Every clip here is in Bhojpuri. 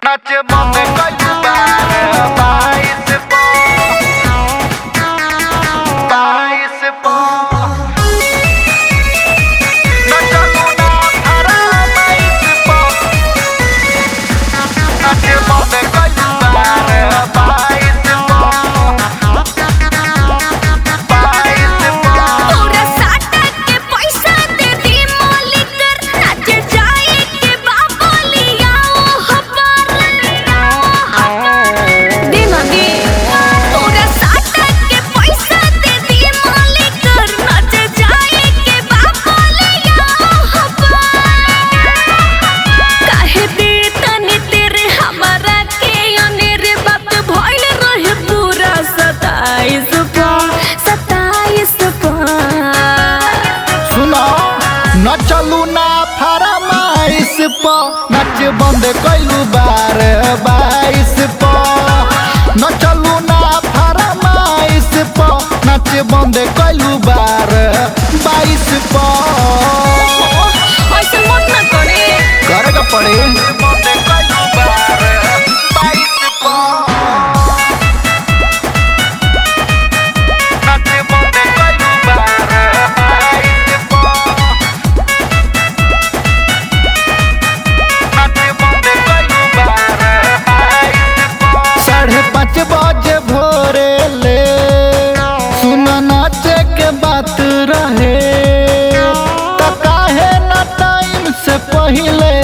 नाच बंद कइल बार 22 नचलू ना थारा 22 नाच बंद कइल बार 22 तोरा साटा के पैसा दे दी मालिकर नाच जाए के बाबोलिया हपार दे मगे तोरा साटा के पैसा दे दी मालिकर नाच जाए के बाबोलिया हपार काहे दे तनी तेरे हमारा के अनेरे बात भइल रहे पूरा 27 सुनो नचलू ना फरमाइश नच बंद कइलू बार 22 नचलू ना फरमाइश नच बंद कइलू बार 22 ऐसे मत ना करे करेगा पड़े बंद कइलू बार 22 नच बंद कइलू बार 5:30 बजे भोरे ले सुन नाचे के बात रहे त काहे ना टाइम से पहले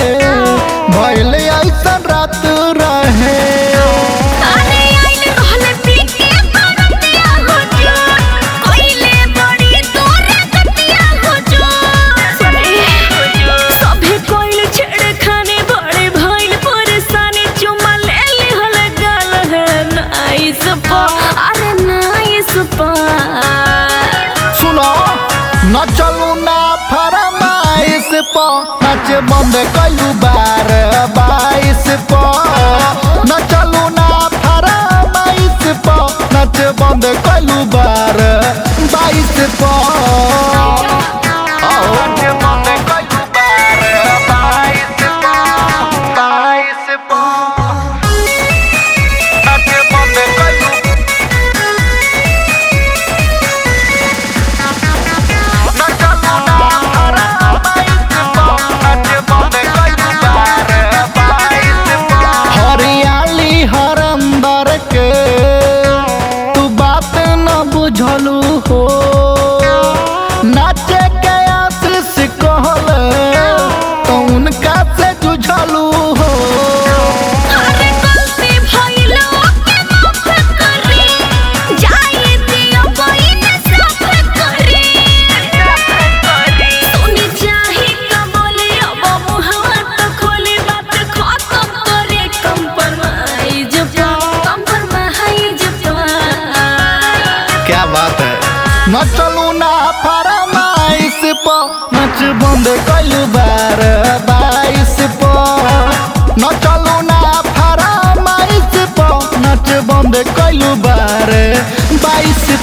भइल ऐसन रात रहे अरे आइल रहले पीके बरतिया हो जो कोइले बड़ी तोरे कटिया हो जो सभे कोइल छेड़खानी बड़े भइल परेशानी चुमा ले लिहल गाल है नाइस पा अरे नाइस पा सुनो नचलू ना फरमाइश नच बंद कइलू बार 22 नचलू ना फरमाइश नच बंद कइलू बार 22 नच बंद कइलू बार 22 नच बंद कइलू नचलू ना फरमाइश नच बंद कइलू बार 22 हरियाली हरंदर के तू बात न बुझलू हो नाचे के आशीष कहल तो उनका से जुझलू हो अरे गलती भइलो के माफ करी जाए दियो बहिन साफ करी सुनी चाही त बोले अब मुहवा त खोले बात खत्म करे कंप्रोमाइज क्या बात है नचलू ना फरमाइश नच बंद कइलू बार 22 नचलू ना फरमाइश नच बंद कइलू बार 22